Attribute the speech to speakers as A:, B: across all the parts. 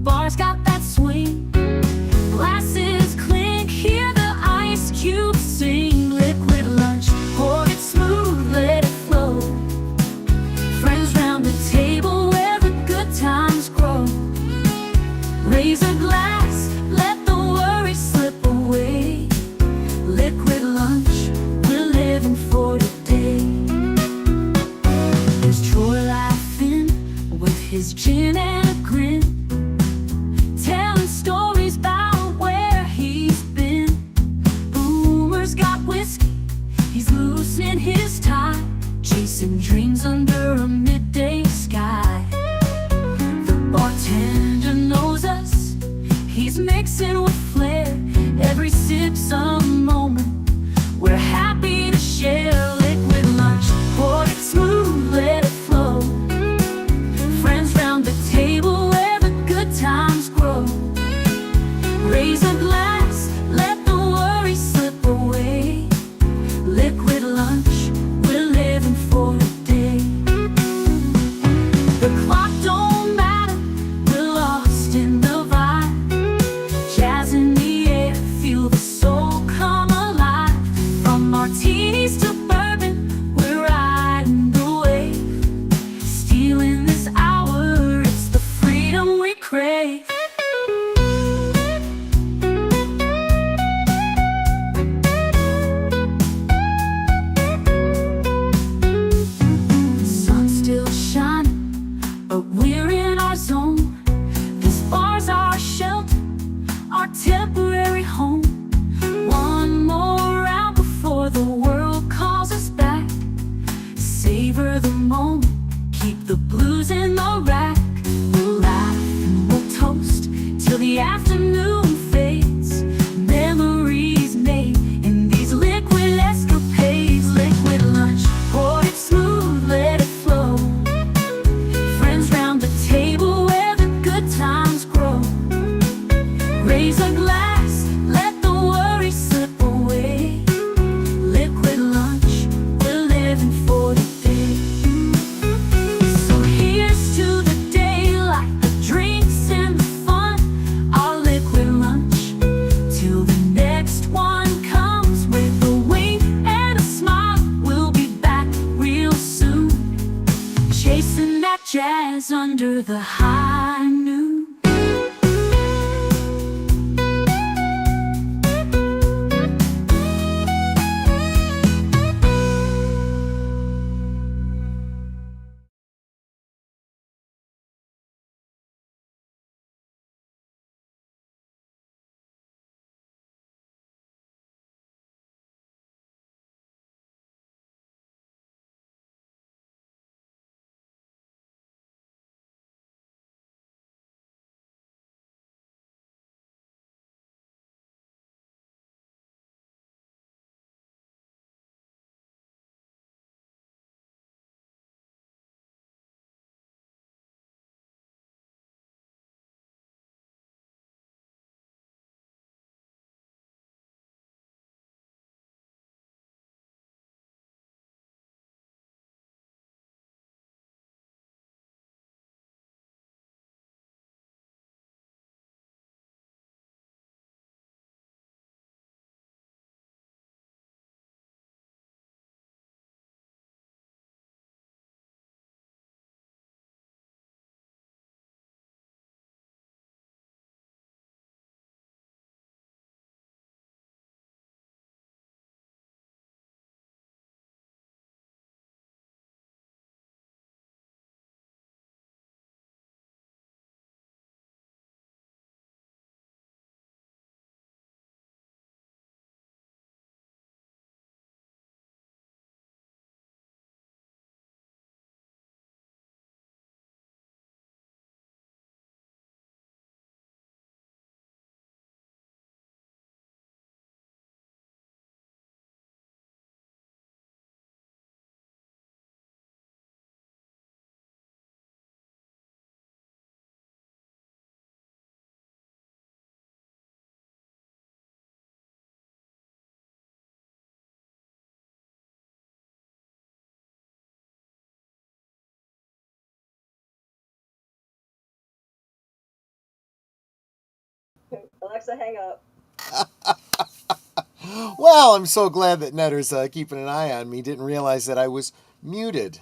A: bar's got that swing. Glasses clink, hear the ice cubes sing. Liquid lunch, pour it smooth, let it flow. Friends round the table where the good times grow. Raise a glass, let the worry slip away. Liquid lunch, we're living for today. There's Troy laughing with his gin and a grin, telling stories about where he's been. Boomer's got whiskey, he's loosening his tie, chasing dreams under a midday sky. The bartender knows us, he's mixing with flair. Every sip's a moment we're happy to share. Liquid lunch, pour it smooth, let it flow. Friends round the table where the good times grow. Raise a glass, let the worry slip away. Liquid lunch, we're living for today. The clock don't matter, we're lost in the vibe. Jazz in the air, feel the soul come alive. From martinis to bourbon, we're riding the wave. Stealing this hour, it's the freedom we crave. Sun's still shining, but we're in our zone. This bar's our shelter, our temporary home. One more round before the world calls us back. Savor the moment, keep the blues in the rack. We'll laugh and we'll toast till the afternoon fades. Memories made in these liquid escapades. Liquid lunch, pour it smooth, let it flow. Friends round the table where the good times grow. Raise a glass, let the worry slip away. Liquid lunch, we're living for today. So here's to the daylight, the drinks and the fun. Our liquid lunch, till the next one comes. With a wink and a smile, we'll be back real soon. Chasing that jazz under the high noon.
B: Alexa, hang up.
C: Well, I'm so glad that Netter's keeping an eye on me. Didn't realize that I was muted.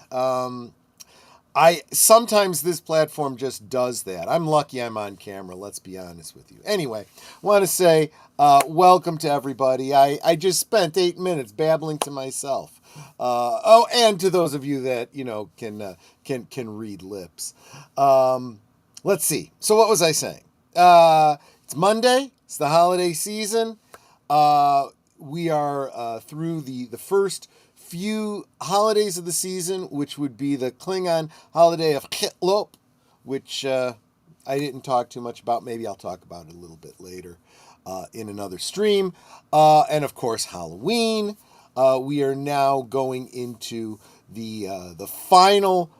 C: Sometimes this platform just does that. I'm lucky I'm on camera, let's be honest with you. Anyway, want to say welcome to everybody. I just spent 8 minutes babbling to myself. And to those of you that can read lips. Let's see. So what was I saying? It's Monday. It's the holiday season. We are through the first few holidays of the season, which would be the Klingon holiday of Kitlop, which I didn't talk too much about. Maybe I'll talk about it a little bit later in another stream. And of course, Halloween. We are now going into the final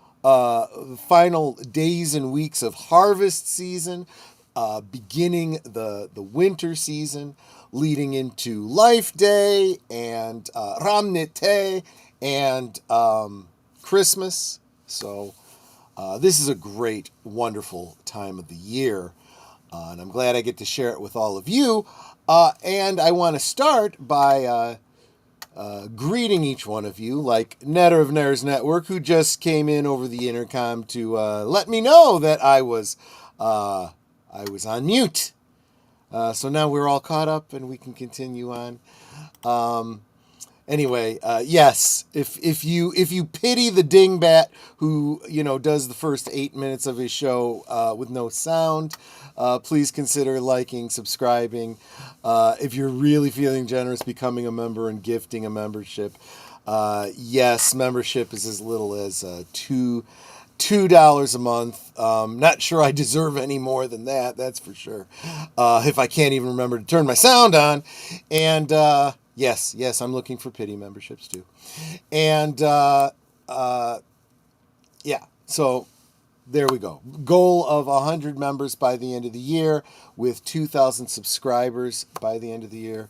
C: days and weeks of harvest season, beginning the winter season, leading into Life Day and Ramnite and Christmas. So this is a great, wonderful time of the year, and I'm glad I get to share it with all of you. And I want to start by greeting each one of you, like Netter of Netter's Network, who just came in over the intercom to let me know that I was on mute. So now we're all caught up and we can continue on. Anyway, yes, if you pity the dingbat who does the first 8 minutes of his show with no sound, please consider liking, subscribing. If you're really feeling generous, becoming a member and gifting a membership. Yes, membership is as little as $2 a month. Not sure I deserve any more than that. That's for sure. If I can't even remember to turn my sound on, and yes, I'm looking for pity memberships too, and yeah. So there we go. Goal of 100 members by the end of the year, with 2,000 subscribers by the end of the year.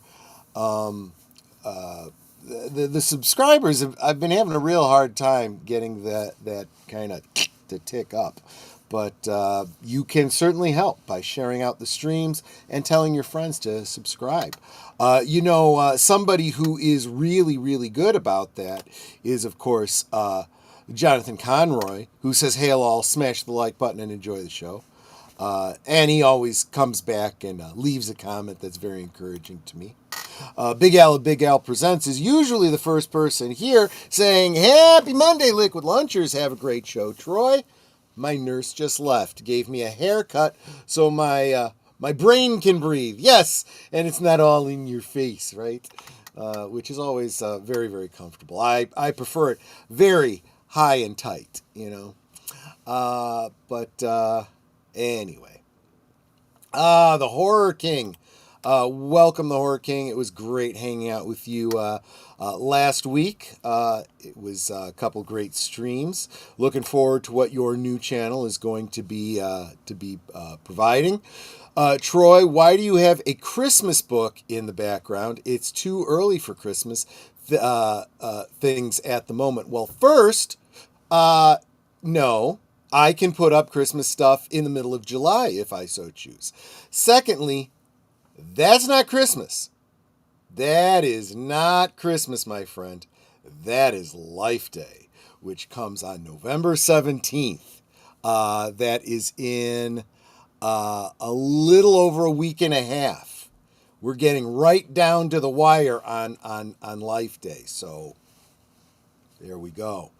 C: The subscribers I've been having a real hard time getting that kind of to tick up, but you can certainly help by sharing out the streams and telling your friends to subscribe. Somebody who is really, really good about that is, of course, Jonathan Conroy, who says, "Hail all, smash the like button and enjoy the show." And he always comes back and leaves a comment that's very encouraging to me. Big Al of Big Al Presents is usually the first person here saying, "Happy Monday, Liquid Lunchers. Have a great show, Troy. My nurse just left. Gave me a haircut so my brain can breathe." Yes, and it's not all in your face, right? Which is always very, very comfortable. I prefer it very high and tight, But anyway. The Horror King. Welcome, the Horror King. It was great hanging out with you last week. It was a couple great streams. Looking forward to what your new channel is going to be providing. Troy, why do you have a Christmas book in the background? It's too early for Christmas things at the moment. Well, first, no. I can put up Christmas stuff in the middle of July if I so choose. Secondly, that's not Christmas. That is not Christmas, my friend. That is Life Day, which comes on November 17th. That is in a little over a week and a half. We're getting right down to the wire on Life Day. So there we go.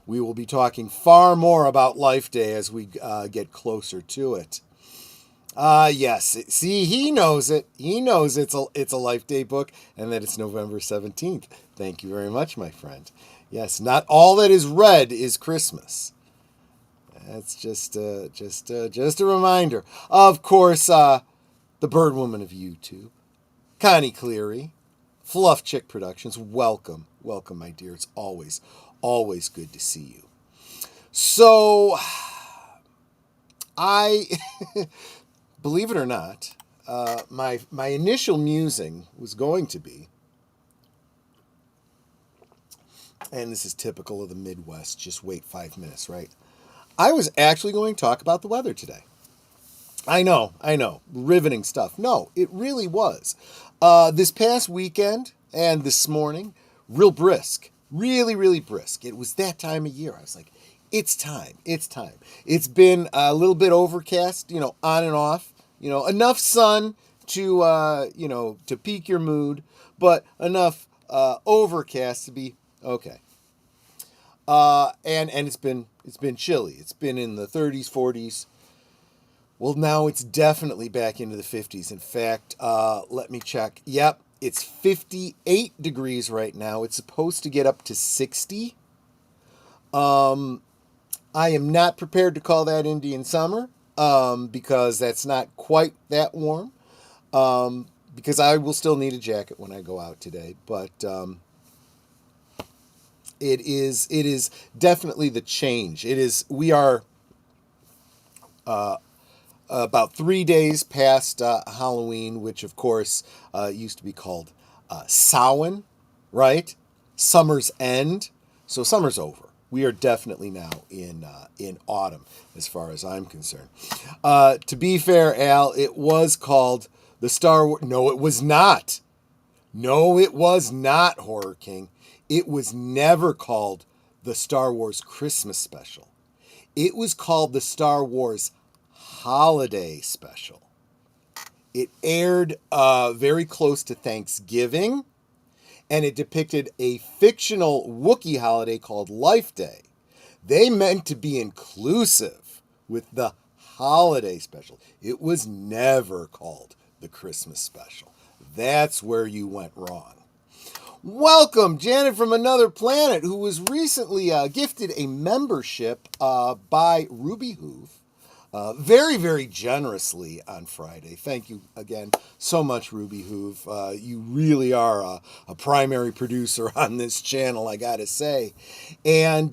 C: We will be talking far more about Life Day as we get closer to it. Yes. See, he knows it. He knows it's a Life Day book and that it's November 17th. Thank you very much, my friend. Yes, not all that is red is Christmas. That's just a reminder. Of course, the Bird Woman of YouTube, Connie Cleary, Fluff Chick Productions. Welcome, my dear. It's always good to see you. So, I, believe it or not, my initial musing was going to be, and this is typical of the Midwest, just wait 5 minutes, right? I was actually going to talk about the weather today. I know. Riveting stuff. No, it really was. This past weekend and this morning, real brisk. Really, really brisk. It was that time of year. I was like, it's time. It's time. It's been a little bit overcast, on and off. Enough sun to, to pique your mood, but enough overcast to be okay. And it's been chilly. It's been in the 30s, 40s. Well, now it's definitely back into the 50s. In fact, let me check. Yep, it's 58 degrees right now. It's supposed to get up to 60. I am not prepared to call that Indian summer because that's not quite that warm. Because I will still need a jacket when I go out today. But it is definitely the change. We are about 3 days past Halloween, which of course used to be called Samhain, right? Summer's end. So summer's over. We are definitely now in autumn, as far as I'm concerned. To be fair, Al, it was called the Star Wars. No, it was not. No, it was not, Horror King. It was never called the Star Wars Christmas Special. It was called the Star Wars Holiday Special. It aired very close to Thanksgiving, and it depicted a fictional Wookiee holiday called Life Day. They meant to be inclusive with the Holiday Special. It was never called the Christmas Special. That's where you went wrong. Welcome, Janet from Another Planet, who was recently gifted a membership by Ruby Hoove. Very, very generously on Friday. Thank you again so much, Ruby Hoove. You really are a primary producer on this channel, I gotta say. And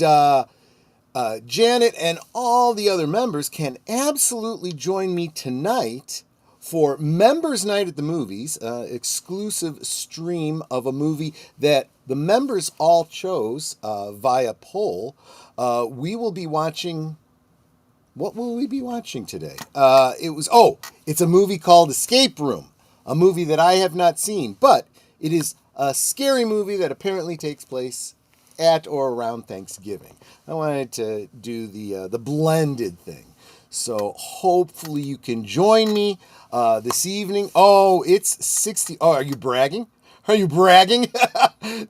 C: Janet and all the other members can absolutely join me tonight for Members Night at the Movies, exclusive stream of a movie that the members all chose via poll. We will be watching... What will we be watching today? It's a movie called Escape Room, a movie that I have not seen, but it is a scary movie that apparently takes place at or around Thanksgiving. I wanted to do the blended thing. So hopefully you can join me this evening. Oh, it's 60. Oh, are you bragging? Are you bragging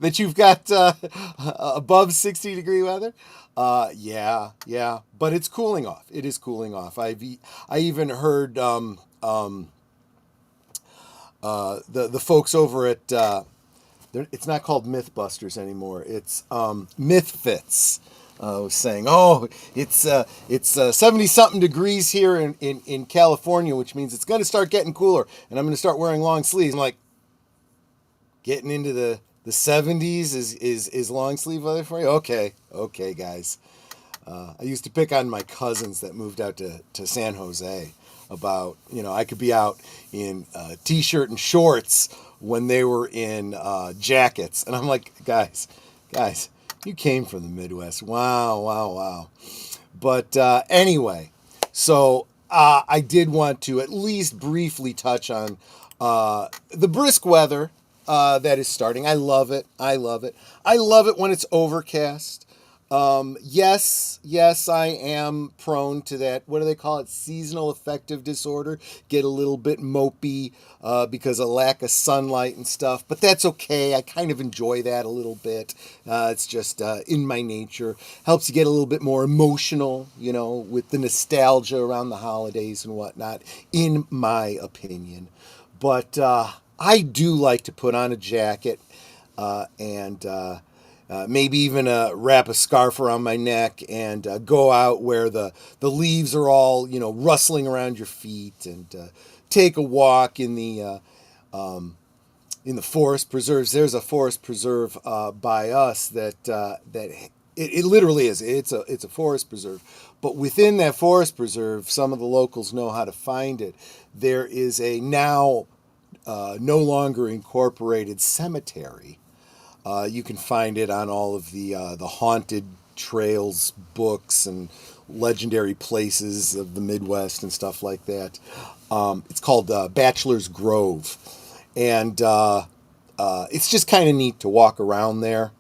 C: that you've got above 60-degree weather? Yeah, but it's cooling off. It is cooling off. I even heard the folks over at it's not called Mythbusters anymore. It's Mythfits. Was saying, it's 70-something degrees here in California, which means it's going to start getting cooler, and I'm going to start wearing long sleeves. I'm like, getting into the 70s is long sleeve weather for you? Okay, guys. I used to pick on my cousins that moved out to San Jose about, I could be out in t-shirt and shorts when they were in jackets. And I'm like, guys, you came from the Midwest. Wow. But anyway, so I did want to at least briefly touch on the brisk weather that is starting. I love it. I love it when it's overcast. Yes, I am prone to that. What do they call it? Seasonal affective disorder. Get a little bit mopey because of lack of sunlight and stuff. But that's okay. I kind of enjoy that a little bit. It's just in my nature. Helps you get a little bit more emotional, with the nostalgia around the holidays and whatnot, in my opinion. But I do like to put on a jacket and maybe even wrap a scarf around my neck and go out where the leaves are all, rustling around your feet, and take a walk in the forest preserves. There's a forest preserve by us that it literally is. It's a forest preserve. But within that forest preserve, some of the locals know how to find it. There is a now no longer incorporated cemetery. You can find it on all of the Haunted Trails books and legendary places of the Midwest and stuff like that. It's called Bachelor's Grove, and it's just kind of neat to walk around there.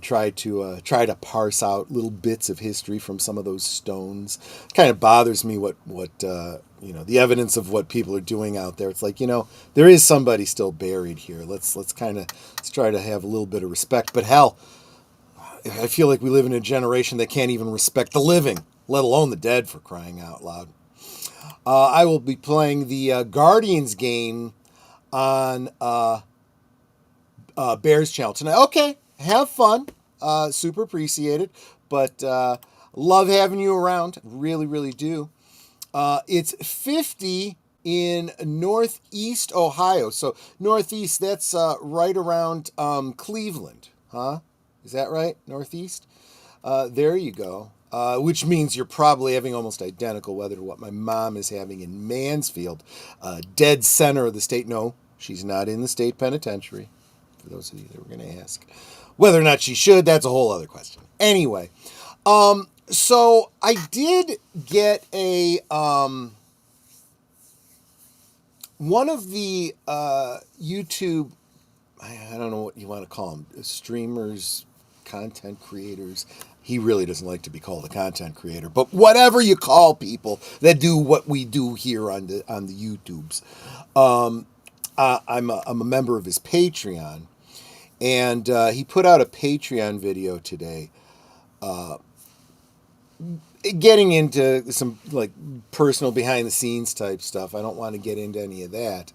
C: Try to parse out little bits of history from some of those stones. It kind of bothers me what the evidence of what people are doing out there. It's like, there is somebody still buried here. Let's try to have a little bit of respect. But hell, I feel like we live in a generation that can't even respect the living, let alone the dead, for crying out loud. I will be playing the Guardians game on Bears channel tonight. Okay, have fun. Super appreciate it. But love having you around. Really, really do. It's 50 in Northeast Ohio. So Northeast, that's right around Cleveland. Huh? Is that right? Northeast? There you go. Which means you're probably having almost identical weather to what my mom is having in Mansfield. Dead center of the state. No, she's not in the state penitentiary. For those of you that were going to ask. Whether or not she should, that's a whole other question. Anyway, so I did get a one of the YouTube, I don't know what you want to call them, streamers, content creators. He really doesn't like to be called a content creator, but whatever you call people that do what we do here on the YouTubes. I'm a member of his Patreon, and he put out a Patreon video today, getting into some like personal behind the scenes type stuff. I don't want to get into any of that.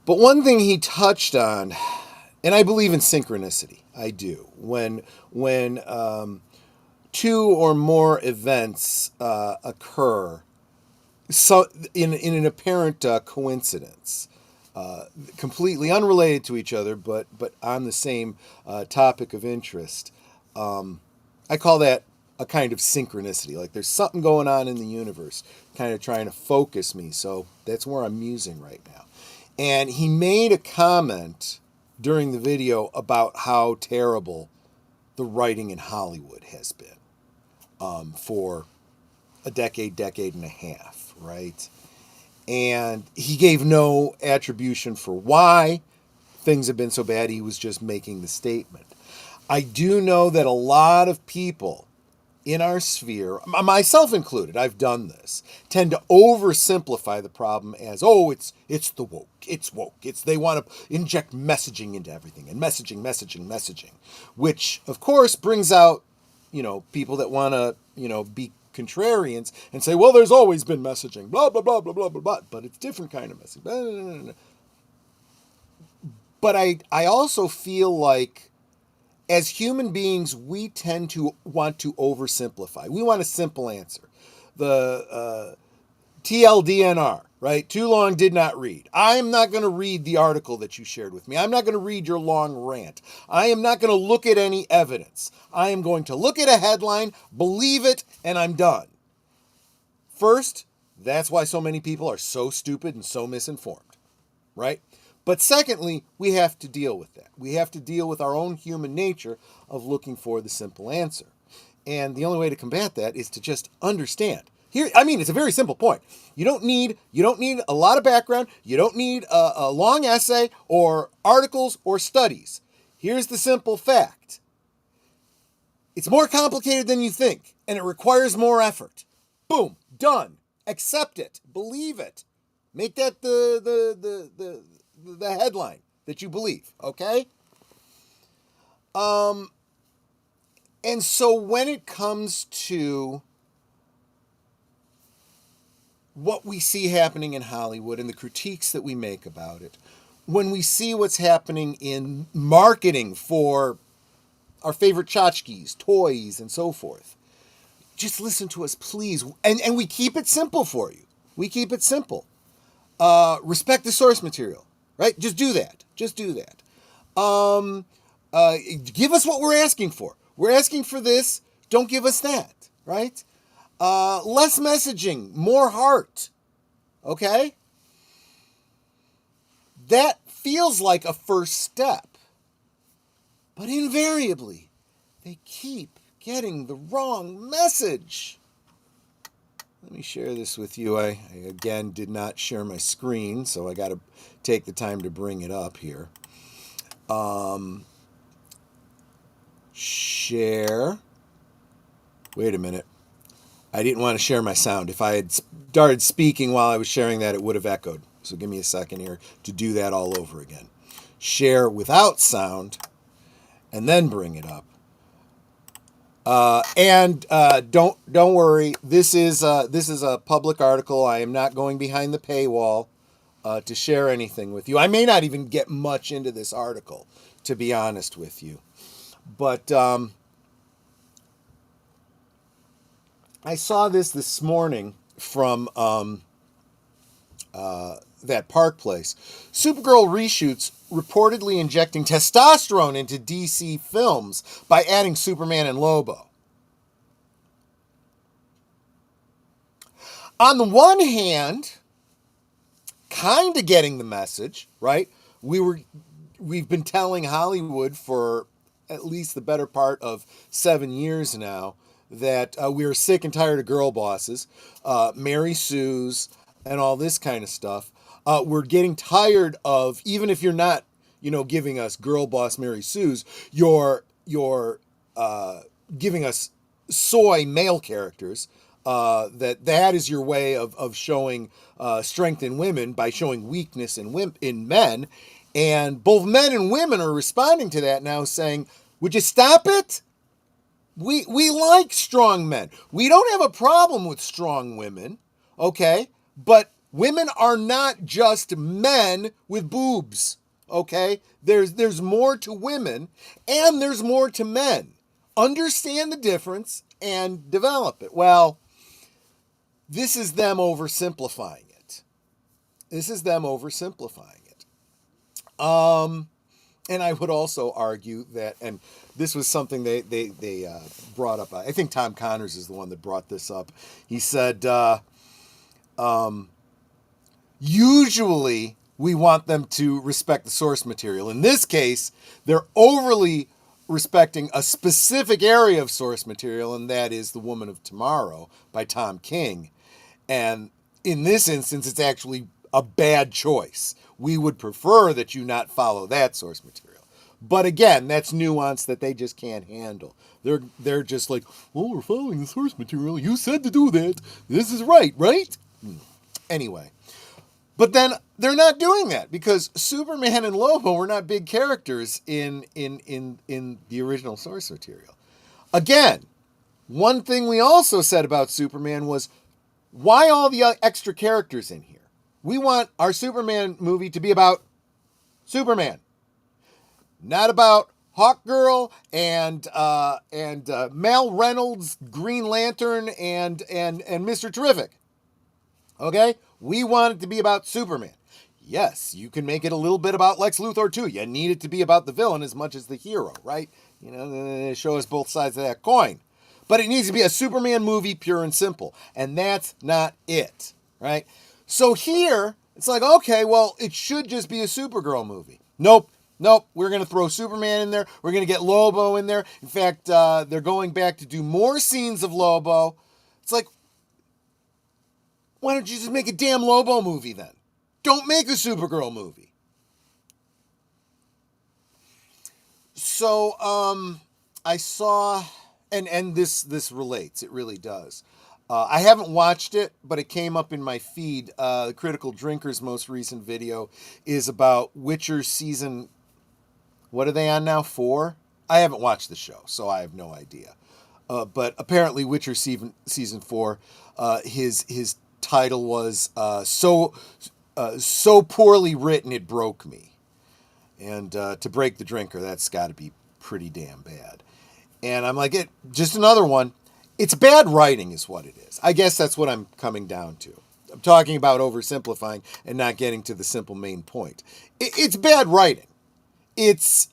C: But one thing he touched on, and I believe in synchronicity. I do. When two or more events occur, so in an apparent coincidence, completely unrelated to each other, but on the same topic of interest, I call that a kind of synchronicity. Like there's something going on in the universe, kind of trying to focus me. So that's where I'm musing right now. And he made a comment during the video about how terrible the writing in Hollywood has been for a decade and a half, right? And he gave no attribution for why things have been so bad. He was just making the statement. I do know that a lot of people in our sphere, myself included, I've done this, tend to oversimplify the problem as, it's the woke, it's woke, they want to inject messaging into everything, and messaging, which of course brings out, people that want to, be contrarians and say, well, there's always been messaging, blah, blah, blah, blah, blah, blah, blah, but it's different kind of messaging. Blah, blah, blah, blah. But I also feel like as human beings, we tend to want to oversimplify. We want a simple answer. The TLDNR, right? Too long, did not read. I am not going to read the article that you shared with me. I'm not going to read your long rant. I am not going to look at any evidence. I am going to look at a headline, believe it, and I'm done. First, that's why so many people are so stupid and so misinformed, right? But secondly, we have to deal with that. We have to deal with our own human nature of looking for the simple answer. And the only way to combat that is to just understand. It's a very simple point. You don't need a lot of background. You don't need a long essay or articles or studies. Here's the simple fact. It's more complicated than you think, and it requires more effort. Boom, done. Accept it. Believe it. Make that the headline that you believe, okay? And so when it comes to what we see happening in Hollywood and the critiques that we make about it, when we see what's happening in marketing for our favorite tchotchkes, toys, and so forth, just listen to us, please. And we keep it simple for you. We keep it simple. Respect the source material. Right? Just do that. Give us what we're asking for. We're asking for this. Don't give us that. Right? Less messaging, more heart. Okay? That feels like a first step. But invariably, they keep getting the wrong message. Let me share this with you. I again did not share my screen, so I got to take the time to bring it up here. Share. Wait a minute. I didn't want to share my sound. If I had started speaking while I was sharing that, it would have echoed. So give me a second here to do that all over again. Share without sound, and then bring it up. Don't worry. This is a public article. I am not going behind the paywall to share anything with you. I may not even get much into this article, to be honest with you. But I saw this morning from that Park Place. Supergirl reshoots reportedly injecting testosterone into DC films by adding Superman and Lobo. On the one hand, kind of getting the message, right? We've been telling Hollywood for at least the better part of 7 years now that we are sick and tired of girl bosses, Mary Sue's, and all this kind of stuff. We're getting tired of, even if you're not, giving us girl boss Mary Sue's, you're giving us soy male characters. That is your way of showing strength in women by showing weakness in men. And both men and women are responding to that now, saying, would you stop it? We like strong men. We don't have a problem with strong women, okay? But women are not just men with boobs, okay? There's more to women, and there's more to men. Understand the difference and develop it. Well, this is them oversimplifying it. And I would also argue that, and this was something they brought up. I think Tom Connors is the one that brought this up. He said, usually we want them to respect the source material. In this case, they're overly respecting a specific area of source material, and that is The Woman of Tomorrow by Tom King. And in this instance, it's actually a bad choice. We would prefer that you not follow that source material. But again, that's nuance that they just can't handle. They're just like, well, we're following the source material. You said to do that. This is right? Anyway. But then they're not doing that because Superman and Lobo were not big characters in the original source material. Again, one thing we also said about Superman was, why all the extra characters in here? We want our Superman movie to be about Superman, not about Hawkgirl and Mal Reynolds, Green Lantern, and Mr. Terrific. Okay? We want it to be about Superman. Yes, you can make it a little bit about Lex Luthor too. You need it to be about the villain as much as the hero, right? Show us both sides of that coin. But it needs to be a Superman movie, pure and simple. And that's not it, right? So here, it's like, okay, well, it should just be a Supergirl movie. Nope. We're going to throw Superman in there. We're going to get Lobo in there. In fact, they're going back to do more scenes of Lobo. It's like, why don't you just make a damn Lobo movie then? Don't make a Supergirl movie. So, I saw, and this relates. It really does. I haven't watched it, but it came up in my feed. The Critical Drinker's most recent video is about Witcher season, what are they on now, 4? I haven't watched the show, so I have no idea. But apparently Witcher season 4, his title was so poorly written it broke me. And to break the drinker, that's got to be pretty damn bad. And I'm like, just another one. It's bad writing is what it is. I guess that's what I'm coming down to. I'm talking about oversimplifying and not getting to the simple main point. It's bad writing. It's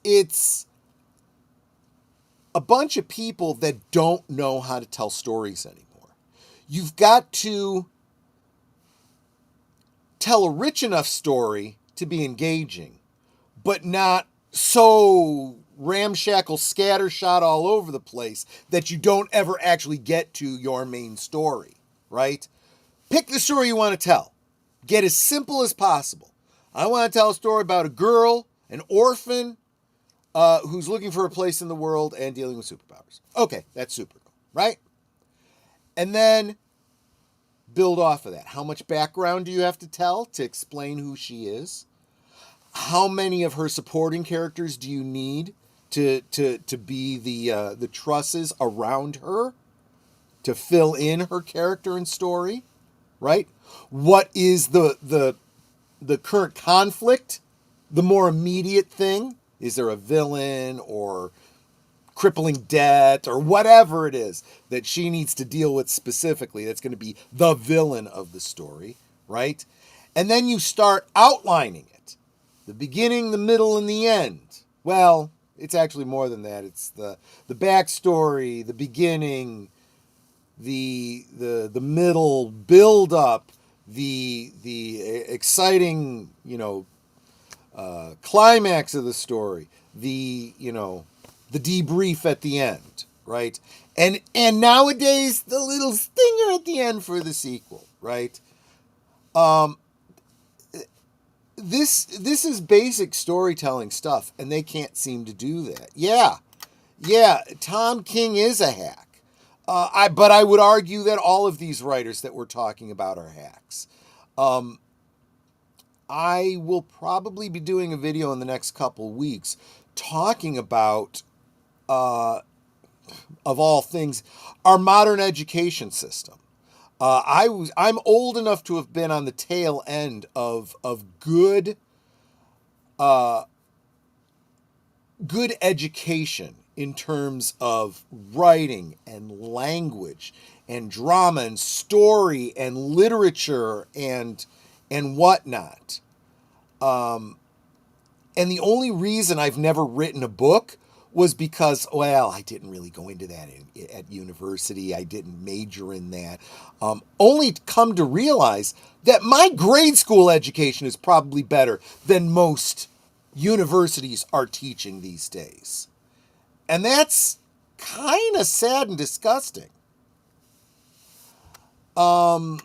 C: a bunch of people that don't know how to tell stories anymore. You've got to tell a rich enough story to be engaging, but not so ramshackle scattershot all over the place that you don't ever actually get to your main story, right? Pick the story you want to tell. Get as simple as possible. I want to tell a story about a girl, an orphan, who's looking for a place in the world and dealing with superpowers. Okay, that's Supergirl, right? And then build off of that. How much background do you have to tell to explain who she is? How many of her supporting characters do you need to be the trusses around her to fill in her character and story, right? What is the current conflict? The more immediate thing? Is there a villain or crippling debt or whatever it is that she needs to deal with specifically that's going to be the villain of the story, right? And then you start outlining it. The beginning, the middle, and the end. Well, it's actually more than that. It's the backstory, the beginning, the middle build up, the exciting, climax of the story, the debrief at the end, right? And nowadays the little stinger at the end for the sequel, right? This is basic storytelling stuff, and they can't seem to do that. Yeah, Tom King is a hack. But I would argue that all of these writers that we're talking about are hacks. I will probably be doing a video in the next couple weeks talking about, of all things, our modern education system. I'm old enough to have been on the tail end of good education in terms of writing and language and drama and story and literature and whatnot. And the only reason I've never written a book was because, well, I didn't really go into that at university. I didn't major in that. Only to come to realize that my grade school education is probably better than most universities are teaching these days. And that's kind of sad and disgusting. And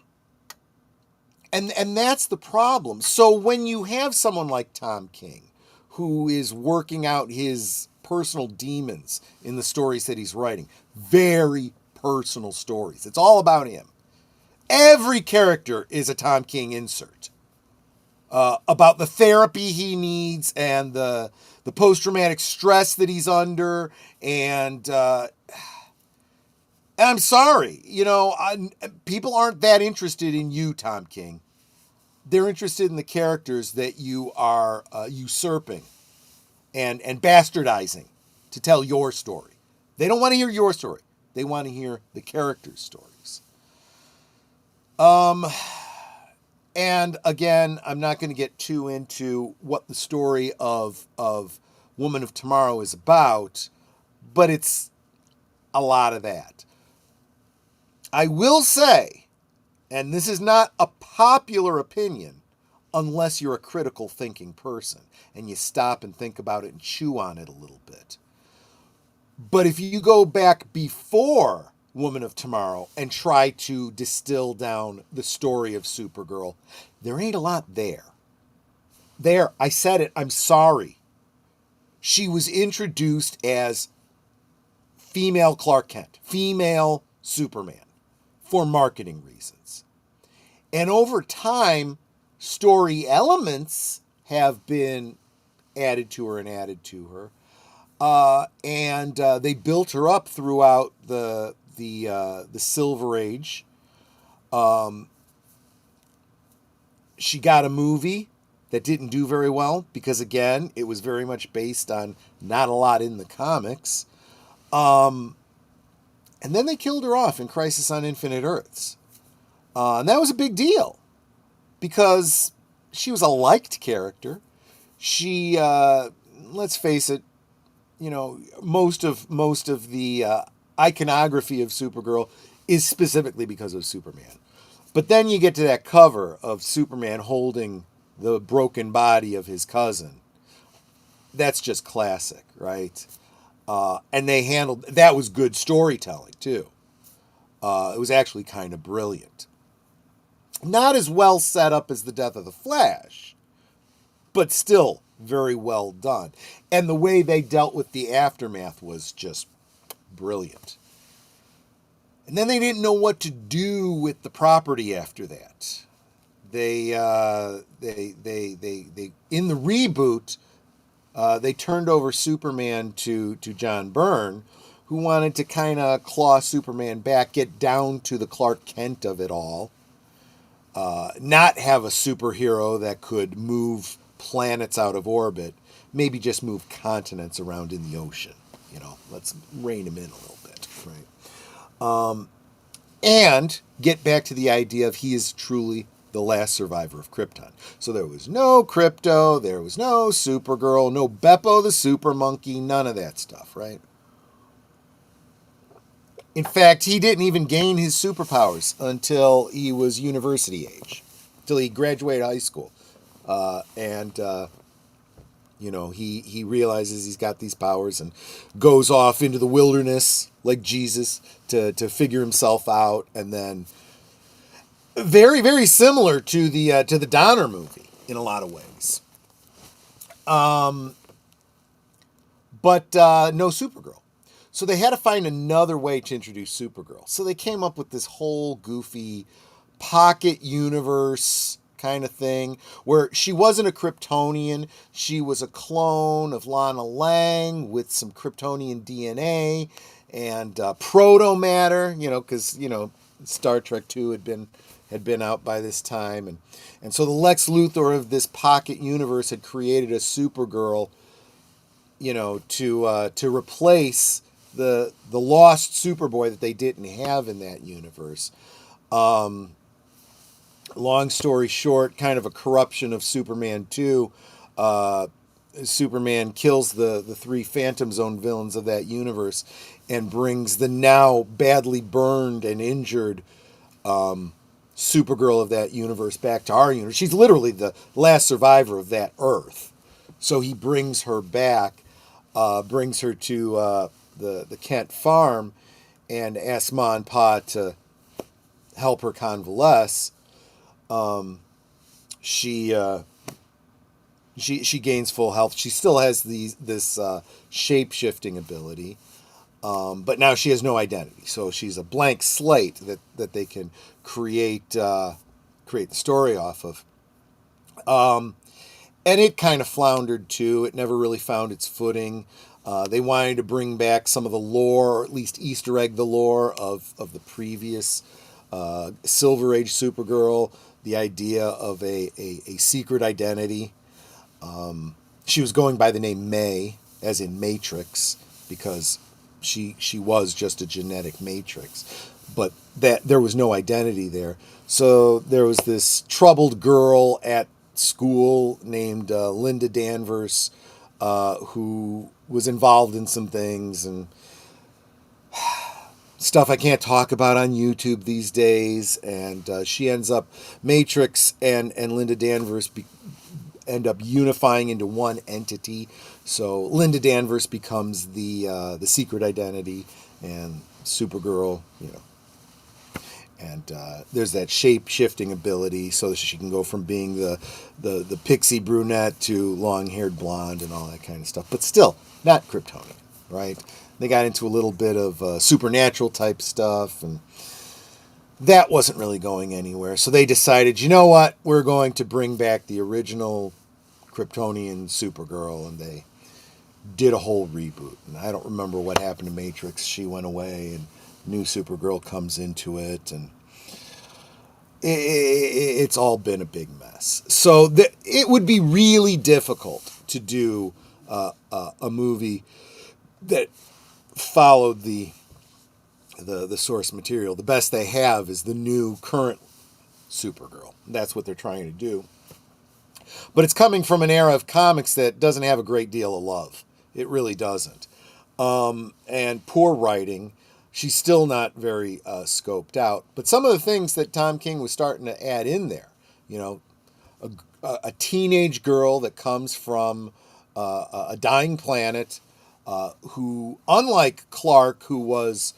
C: that's the problem. So when you have someone like Tom King, who is working out his personal demons in the stories that he's writing, very personal stories. It's all about him. Every character is a Tom King insert. About the therapy he needs and the post-traumatic stress that he's under. And I'm sorry, people aren't that interested in you, Tom King. They're interested in the characters that you are usurping and bastardizing to tell your story. They don't want to hear your story. They want to hear the characters' stories. And again, I'm not going to get too into what the story of Woman of Tomorrow is about, but it's a lot of that. I will say, and this is not a popular opinion, unless you're a critical thinking person and you stop and think about it and chew on it a little bit. But if you go back before Woman of Tomorrow and try to distill down the story of Supergirl, there ain't a lot there. There, I said it, I'm sorry. She was introduced as female Clark Kent, female Superman, for marketing reasons. And over time, story elements have been added to her. And they built her up throughout the Silver Age. She got a movie that didn't do very well because, again, it was very much based on not a lot in the comics. And then they killed her off in Crisis on Infinite Earths. And that was a big deal because she was a liked character. She, let's face it, most of the iconography of Supergirl is specifically because of Superman. But then you get to that cover of Superman holding the broken body of his cousin. that's just classic, right? And they handled that was good storytelling too. It was actually kind of brilliant. Not as well set up as the Death of the Flash, but still very well done. And the way they dealt with the aftermath was just brilliant. And then they didn't know what to do with the property after that. They in the reboot, they turned over Superman to John Byrne, who wanted to kind of claw Superman back, get down to the Clark Kent of it all, not have a superhero that could move planets out of orbit, maybe just move continents around in the ocean. Let's rein him in a little bit, right? And get back to the idea of he is truly the last survivor of Krypton. So there was no Krypto, there was no Supergirl, no Beppo the Super Monkey, none of that stuff, right? In fact, he didn't even gain his superpowers until he was university age, until he graduated high school. He realizes he's got these powers and goes off into the wilderness like Jesus to figure himself out, and then very, very similar to the Donner movie in a lot of ways. But no Supergirl. So they had to find another way to introduce Supergirl. So they came up with this whole goofy pocket universe kind of thing, where she wasn't a Kryptonian. She was a clone of Lana Lang with some Kryptonian DNA and proto-matter, because, Star Trek 2 had been out by this time. And so the Lex Luthor of this pocket universe had created a Supergirl, to replace the lost Superboy that they didn't have in that universe. Long story short, kind of a corruption of Superman 2. Superman kills the three Phantom Zone villains of that universe and brings the now badly burned and injured Supergirl of that universe back to our universe. She's literally the last survivor of that Earth. So he brings her back, brings her to the Kent farm, and asks Ma and Pa to help her convalesce. She gains full health. She still has this shape-shifting ability, but now she has no identity. So she's a blank slate that they can create the story off of. And it kind of floundered too. It never really found its footing. They wanted to bring back some of the lore, or at least Easter egg the lore of the previous Silver Age Supergirl. The idea of a secret identity. She was going by the name May, as in Matrix, because she was just a genetic matrix. But that there was no identity there. So there was this troubled girl at school named Linda Danvers, who was involved in some things and stuff I can't talk about on YouTube these days. And she ends up, Matrix and Linda Danvers end up unifying into one entity. So Linda Danvers becomes the secret identity, and Supergirl, and there's that shape-shifting ability so that she can go from being the pixie brunette to long-haired blonde and all that kind of stuff. But still, not Kryptonian, right? They got into a little bit of supernatural type stuff, and that wasn't really going anywhere. So they decided, you know what? We're going to bring back the original Kryptonian Supergirl, and they did a whole reboot. And I don't remember what happened to Matrix. She went away, and new Supergirl comes into it, and it's all been a big mess. So it would be really difficult to do a movie that followed the source material. The best they have is the new current Supergirl. That's what they're trying to do. But it's coming from an era of comics that doesn't have a great deal of love. It really doesn't. And poor writing. She's still not very scoped out. But some of the things that Tom King was starting to add in there, a teenage girl that comes from a dying planet, who, unlike Clark, who was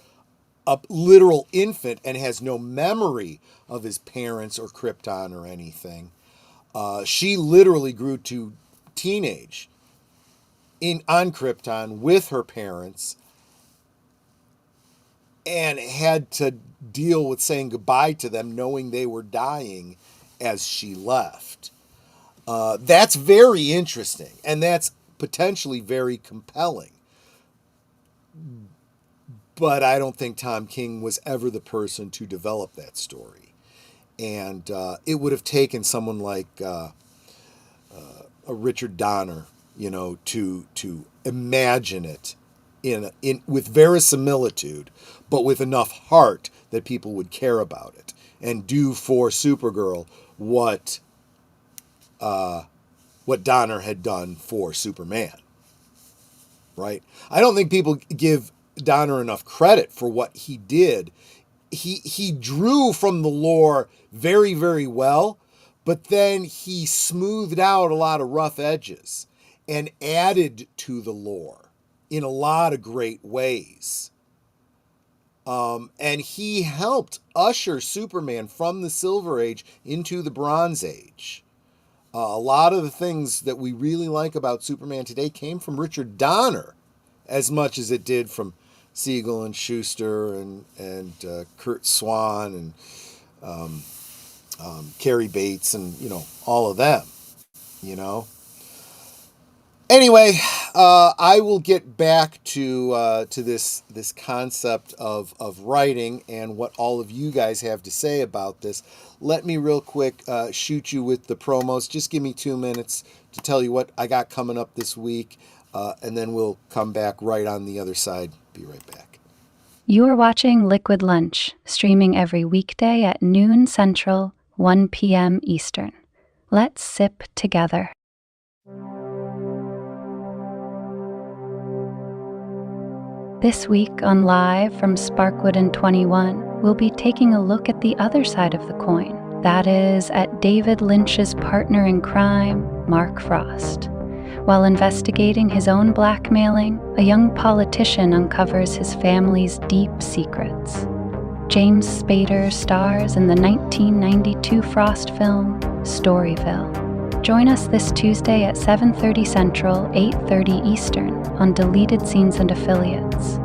C: a literal infant and has no memory of his parents or Krypton or anything, she literally grew to teenage on Krypton with her parents and had to deal with saying goodbye to them, knowing they were dying as she left. That's very interesting, and that's potentially very compelling. But I don't think Tom King was ever the person to develop that story. And it would have taken someone like a Richard Donner, to imagine it in with verisimilitude, but with enough heart that people would care about it and do for Supergirl what Donner had done for Superman. Right? I don't think people give Donner enough credit for what he did. He drew from the lore very, very well, but then he smoothed out a lot of rough edges and added to the lore in a lot of great ways. And he helped usher Superman from the Silver Age into the Bronze Age. A lot of the things that we really like about Superman today came from Richard Donner, as much as it did from Siegel and Schuster and Kurt Swan and Cary Bates and all of them. Anyway, I will get back to this concept of writing and what all of you guys have to say about this. Let me real quick shoot you with the promos. Just give me 2 minutes to tell you what I got coming up this week, and then we'll come back right on the other side. Be right back.
B: You are watching Liquid Lunch, streaming every weekday at noon Central, 1 p.m. Eastern. Let's sip together. This week on Live from Sparkwood and 21, we'll be taking a look at the other side of the coin. That is, at David Lynch's partner in crime, Mark Frost. While investigating his own blackmailing, a young politician uncovers his family's deep secrets. James Spader stars in the 1992 Frost film, Storyville. Join us this Tuesday at 7:30 Central, 8:30 Eastern on Deleted Scenes and Affiliates.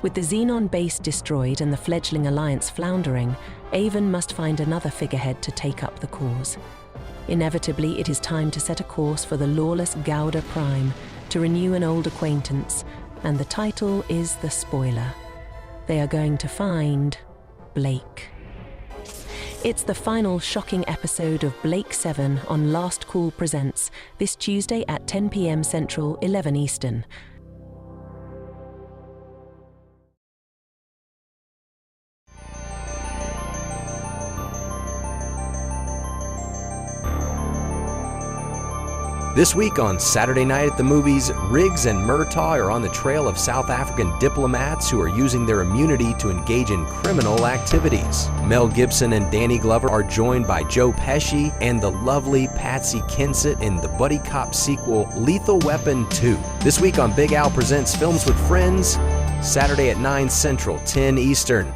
D: With the Xenon base destroyed and the fledgling alliance floundering, Avon must find another figurehead to take up the cause. Inevitably, it is time to set a course for the lawless Gouda Prime to renew an old acquaintance, and the title is the spoiler. They are going to find Blake. It's the final shocking episode of Blake 7 on Last Call Presents, this Tuesday at 10 p.m. Central, 11 Eastern.
E: This week on Saturday Night at the Movies, Riggs and Murtaugh are on the trail of South African diplomats who are using their immunity to engage in criminal activities. Mel Gibson and Danny Glover are joined by Joe Pesci and the lovely Patsy Kensit in the buddy cop sequel Lethal Weapon 2. This week on Big Al Presents Films with Friends, Saturday at 9 Central, 10 Eastern.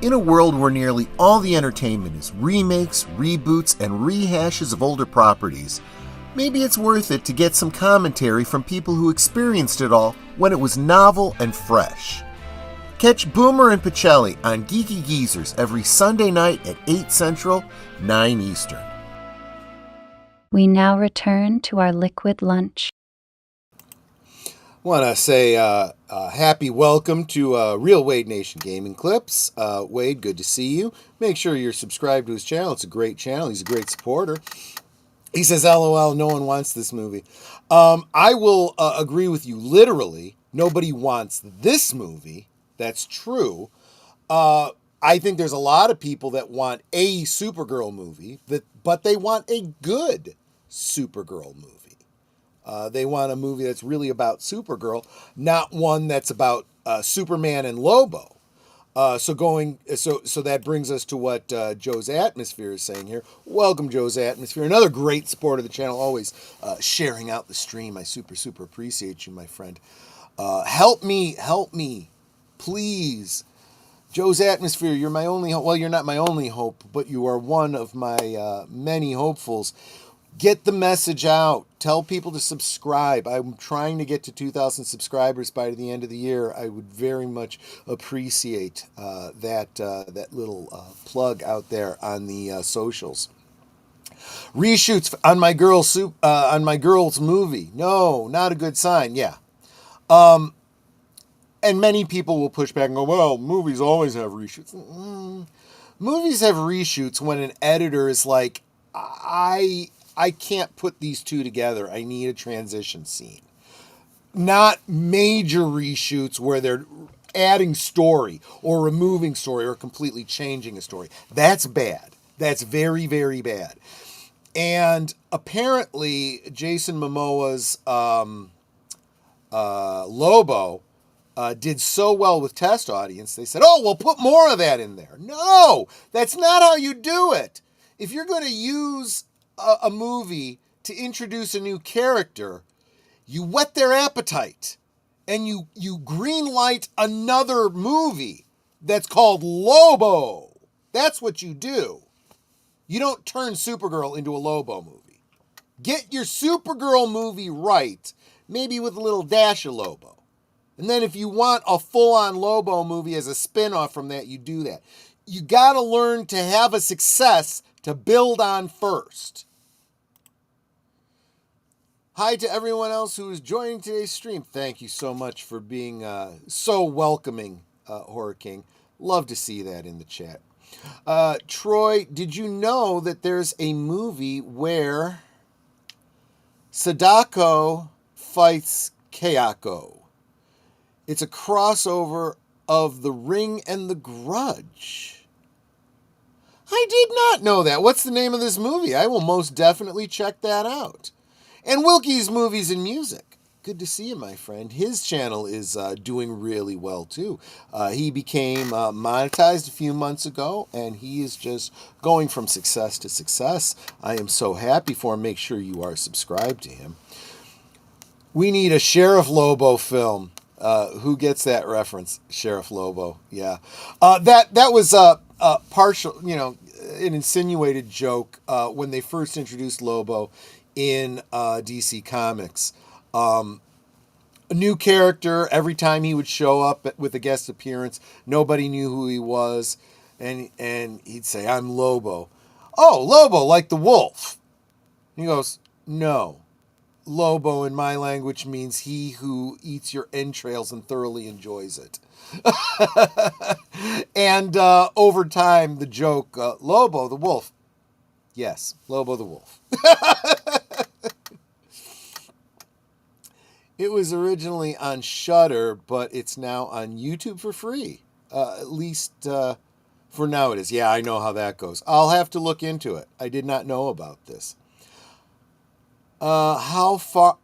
C: In a world where nearly all the entertainment is remakes, reboots, and rehashes of older properties, maybe it's worth it to get some commentary from people who experienced it all when it was novel and fresh. Catch Boomer and Pacelli on Geeky Geezers every Sunday night at 8 Central, 9 Eastern.
B: We now return to our liquid lunch.
C: Want to say happy welcome to Real Wade Nation Gaming Clips. Wade, good to see you. Make sure you're subscribed to his channel. It's a great channel. He's a great supporter. He says, LOL, no one wants this movie. I will agree with you. Literally, nobody wants this movie. That's true. I think there's a lot of people that want a Supergirl movie, but they want a good Supergirl movie. They want a movie that's really about Supergirl, not one that's about Superman and Lobo. So that brings us to what Joe's Atmosphere is saying here. Welcome, Joe's Atmosphere. Another great support of the channel, always sharing out the stream. I super appreciate you, my friend. Help me, please. Joe's Atmosphere, you're my only hope. Well, you're not my only hope, but you are one of my many hopefuls. Get the message out. Tell people to subscribe. I'm trying to get to 2,000 subscribers by the end of the year. I would very much appreciate that little plug out there on the socials. Reshoots on my girl's movie. No, not a good sign. Yeah. And many people will push back and go, well, movies always have reshoots. Movies have reshoots when an editor is like, I can't put these two together. I need a transition scene. Not major reshoots where they're adding story or removing story or completely changing a story. That's bad. That's very, very bad. And apparently Jason Momoa's Lobo did so well with test audience, they said, oh, we'll put more of that in there. No, that's not how you do it. If you're going to use a movie to introduce a new character, you whet their appetite and you green light another movie that's called Lobo. That's what you do. You don't turn Supergirl into a Lobo movie. Get your Supergirl movie right, maybe with a little dash of Lobo. And then if you want a full-on Lobo movie as a spin-off from that, you do that. You got to learn to have a success to build on first. Hi to everyone else who is joining today's stream. Thank you so much for being so welcoming, Horror King. Love to see that in the chat. Troy, did you know that there's a movie where Sadako fights Kayako? It's a crossover of The Ring and The Grudge. I did not know that. What's the name of this movie? I will most definitely check that out. And Wilkie's Movies and Music. Good to see you, my friend. His channel is doing really well, too. He became monetized a few months ago, and he is just going from success to success. I am so happy for him. Make sure you are subscribed to him. We need a Sheriff Lobo film. Who gets that reference? Sheriff Lobo. Yeah. That was a partial, an insinuated joke when they first introduced Lobo in DC Comics. A new character, every time he would show up with a guest appearance, nobody knew who he was, and he'd say, I'm Lobo. Oh, Lobo, like the wolf. He goes, no. Lobo in my language means he who eats your entrails and thoroughly enjoys it. And over time, the joke, Lobo the wolf. Yes, Lobo the wolf. It was originally on Shudder, but it's now on YouTube for free. At least for now it is. Yeah, I know how that goes. I'll have to look into it. I did not know about this. How far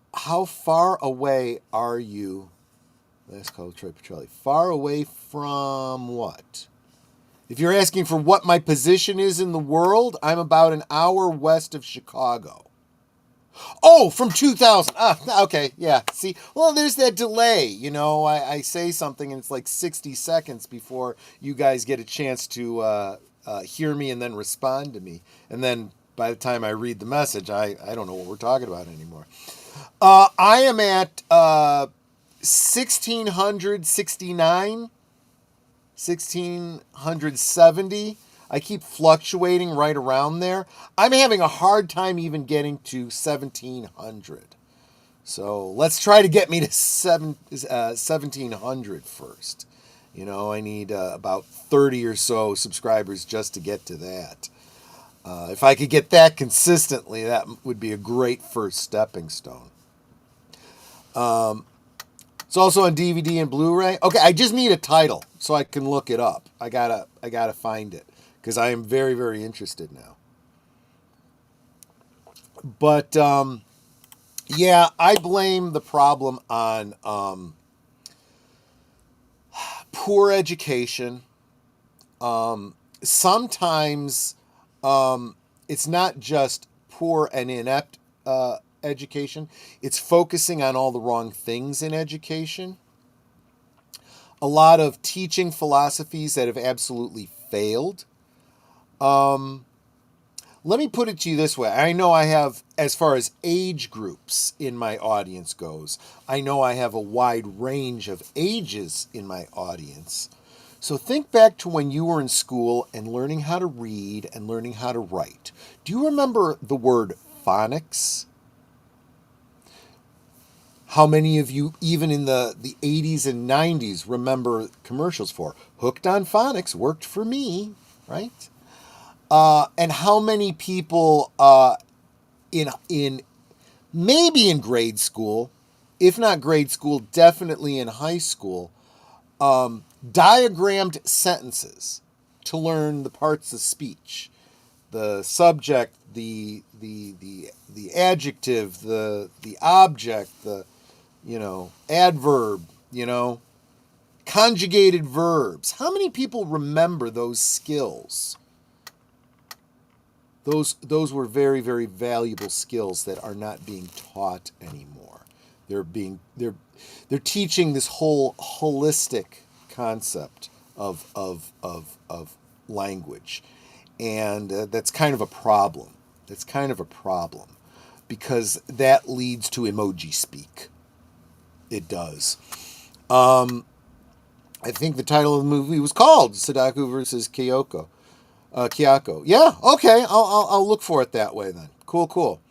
C: away are you? Last call, Troy Petrelli. Far away from what? If you're asking for what my position is in the world, I'm about an hour west of Chicago. Oh, from 2000. Okay, yeah. See, well, there's that delay. I say something and it's like 60 seconds before you guys get a chance to hear me and then respond to me. And then by the time I read the message, I don't know what we're talking about anymore. I am at 1669, 1670. I keep fluctuating right around there. I'm having a hard time even getting to 1700. So let's try to get me to 1700 first. I need about 30 or so subscribers just to get to that. If I could get that consistently, that would be a great first stepping stone. It's also on DVD and Blu-ray. Okay, I just need a title so I can look it up. I gotta find it because I am very, very interested now. But Yeah, I blame the problem on poor education. Sometimes it's not just poor and inept education. It's focusing on all the wrong things in education. A lot of teaching philosophies that have absolutely failed. Let me put it to you this way. I know I have, as far as age groups in my audience goes, I know I have a wide range of ages in my audience. So think back to when you were in school and learning how to read and learning how to write. Do you remember the word phonics? How many of you, even in the 80s and 90s, remember commercials for Hooked on Phonics worked for me, right? And how many people in maybe in grade school, if not grade school, definitely in high school, diagrammed sentences to learn the parts of speech, the subject, the adjective, the object, the adverb, conjugated verbs. How many people remember those skills? Those were very, very valuable skills that are not being taught anymore. They're teaching this whole holistic concept of language, and that's kind of a problem. That's kind of a problem because that leads to emoji speak. It does. I think the title of the movie was called Sadako versus Kyoko. Kyoko. Yeah, okay. I'll look for it that way then. Cool.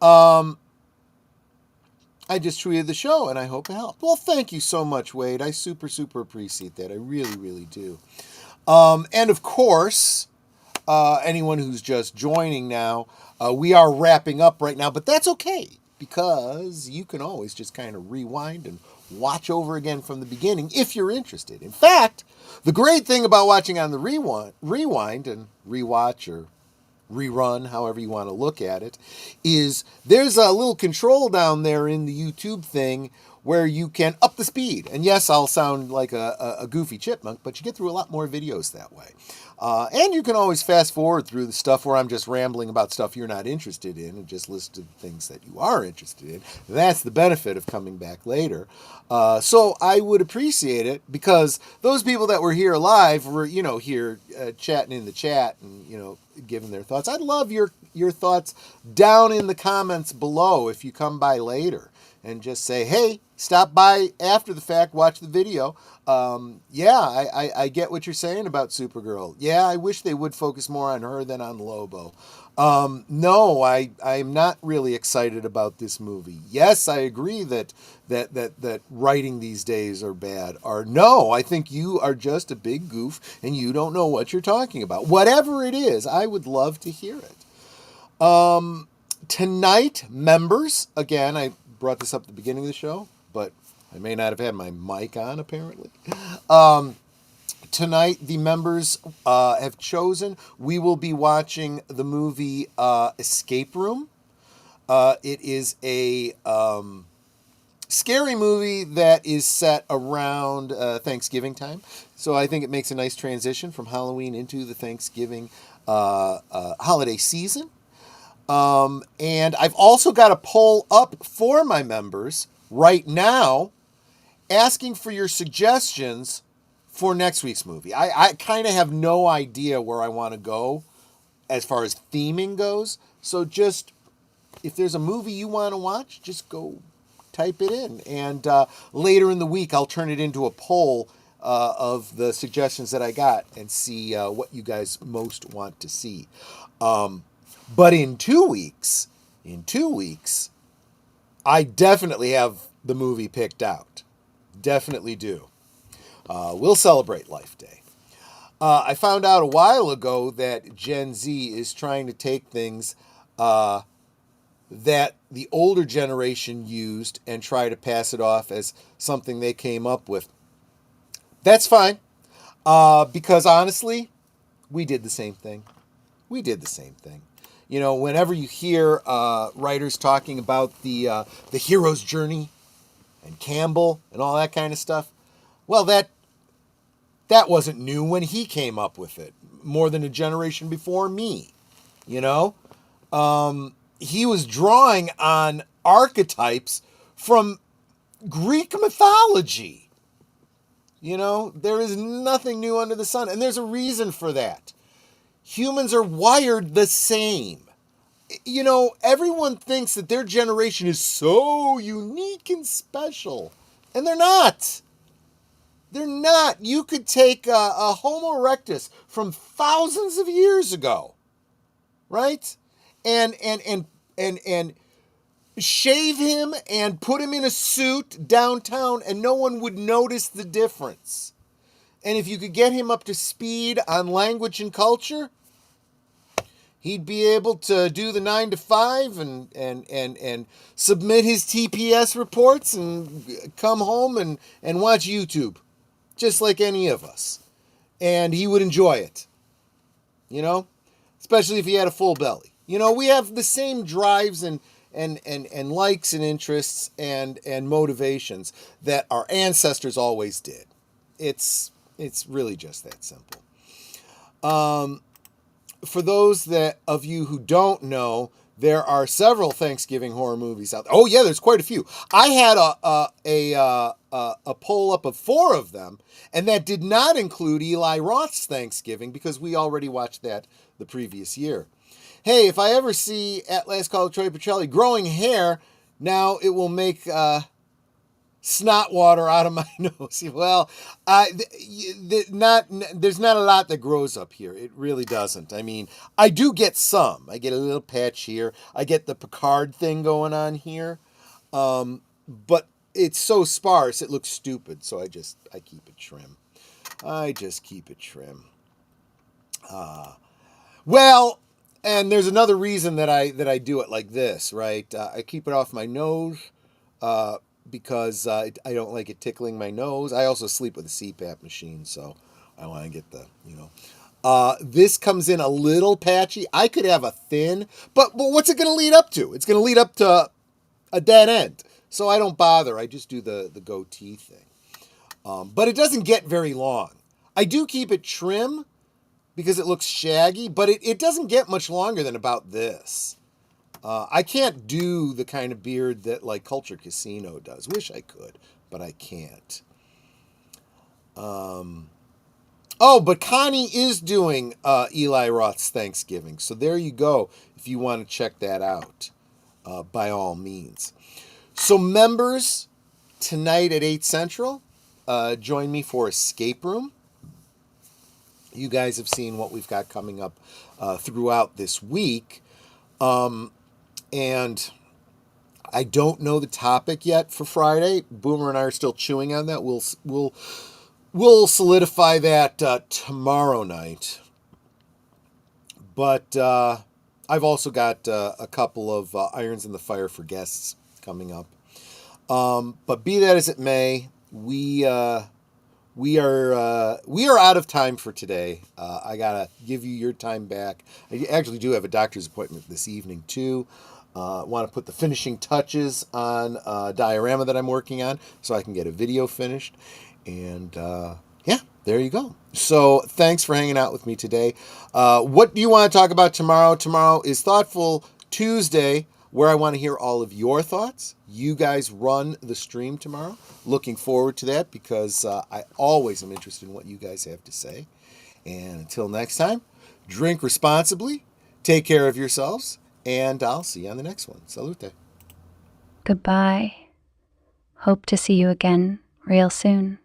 C: I just tweeted the show and I hope it helped. Well, thank you so much, Wade. I super appreciate that. I really, really do. And of course, anyone who's just joining now, we are wrapping up right now, but that's okay because you can always just kind of rewind and watch over again from the beginning if you're interested. In fact, the great thing about watching on the rewind and rewatch or rerun, however you want to look at it, is there's a little control down there in the YouTube thing where you can up the speed. And yes, I'll sound like a goofy chipmunk, but you get through a lot more videos that way. And you can always fast forward through the stuff where I'm just rambling about stuff you're not interested in and just list the things that you are interested in. That's the benefit of coming back later. So I would appreciate it because those people that were here live were, here chatting in the chat and, giving their thoughts. I'd love your thoughts down in the comments below if you come by later and just say, hey, stop by after the fact, watch the video. I get what you're saying about Supergirl. Yeah, I wish they would focus more on her than on Lobo. No, I'm not really excited about this movie. Yes, I agree that writing these days are bad. Or no, I think you are just a big goof and you don't know what you're talking about. Whatever it is, I would love to hear it. Tonight, members, again, I brought this up at the beginning of the show, but I may not have had my mic on, apparently. Tonight, the members have chosen. We will be watching the movie Escape Room. It is a scary movie that is set around Thanksgiving time. So I think it makes a nice transition from Halloween into the Thanksgiving holiday season. And I've also got a poll up for my members right now asking for your suggestions for next week's movie. I kind of have no idea where I want to go as far as theming goes. So just, if there's a movie you want to watch, just go type it in. And later in the week, I'll turn it into a poll of the suggestions that I got and see what you guys most want to see. But in 2 weeks, I definitely have the movie picked out. Definitely do. We'll celebrate Life Day. I found out a while ago that Gen Z is trying to take things that the older generation used and try to pass it off as something they came up with. That's fine. Because honestly, we did the same thing. You know, whenever you hear writers talking about the hero's journey and Campbell and all that kind of stuff, well, that wasn't new when he came up with it. More than a generation before me, you know? He was drawing on archetypes from Greek mythology. You know, there is nothing new under the sun, and there's a reason for that. Humans are wired the same. You know, everyone thinks that their generation is so unique and special, and they're not. They're not. You could take a Homo erectus from thousands of years ago, right? And shave him and put him in a suit downtown, and no one would notice the difference. And if you could get him up to speed on language and culture, he'd be able to do the 9 to 5 and submit his TPS reports and come home and watch YouTube, just like any of us. And he would enjoy it, you know, especially if he had a full belly. You know, we have the same drives and likes and interests and motivations that our ancestors always did. It's really just that simple. For those of you who don't know, there are several Thanksgiving horror movies out there. Oh yeah, there's quite a few. I had a poll up of 4 of them, and that did not include Eli Roth's Thanksgiving because we already watched that the previous year. Hey, if I ever see At Last Call of Troy Petrelli growing hair, now it will make snot water out of my nose. Well, there's not a lot that grows up here. It really doesn't. I mean, I do get some. I get a little patch here. I get the Picard thing going on here. But it's so sparse, it looks stupid. So I keep it trim. I just keep it trim. Well, and there's another reason that I do it like this, right? I keep it off my nose because I don't like it tickling my nose. I also sleep with a CPAP machine, so I want to get the, you know. This comes in a little patchy. I could have a thin, but what's it going to lead up to? It's going to lead up to a dead end. So I don't bother. I just do the goatee thing. But it doesn't get very long. I do keep it trim because it looks shaggy, but it doesn't get much longer than about this. I can't do the kind of beard that like Culture Casino does. Wish I could, but I can't. But Connie is doing Eli Roth's Thanksgiving. So there you go if you want to check that out, by all means. So members, tonight at 8 Central, join me for Escape Room. You guys have seen what we've got coming up throughout this week. And I don't know the topic yet for Friday. Boomer and I are still chewing on that. We'll solidify that tomorrow night. But I've also got a couple of irons in the fire for guests coming up. But be that as it may, we are out of time for today. I gotta give you your time back. I actually do have a doctor's appointment this evening too. Want to put the finishing touches on a diorama that I'm working on so I can get a video finished. And yeah, there you go. So thanks for hanging out with me today. What do you want to talk about tomorrow? Tomorrow is Thoughtful Tuesday, where I want to hear all of your thoughts. You guys run the stream tomorrow. Looking forward to that because I always am interested in what you guys have to say. And until next time, drink responsibly, take care of yourselves, and I'll see you on the next one. Salute.
B: Goodbye. Hope to see you again real soon.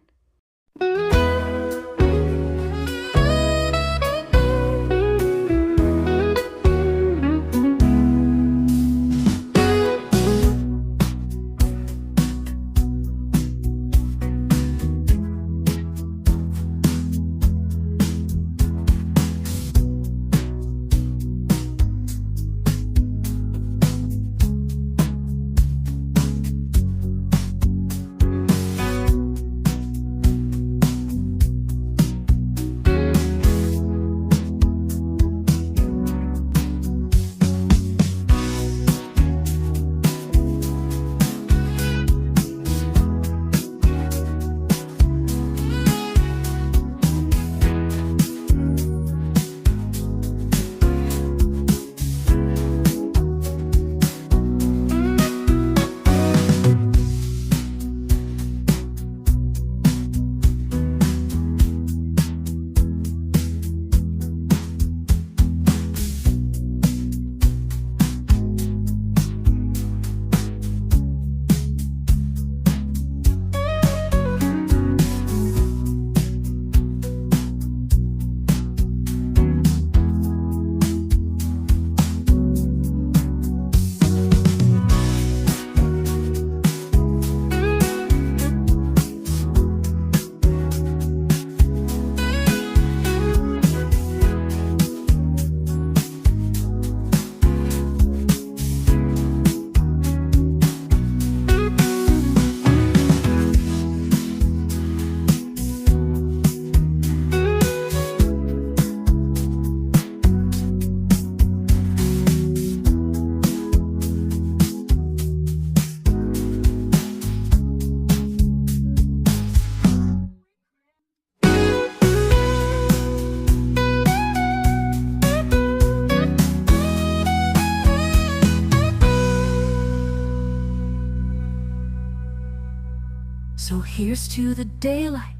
A: So here's to the daylight,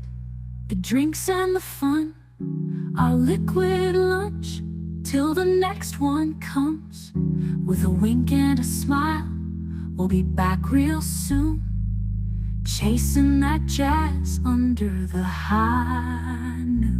A: the drinks and the fun, our liquid lunch, till the next one comes. With a wink and a smile, we'll be back real soon, chasing that jazz under the high noon.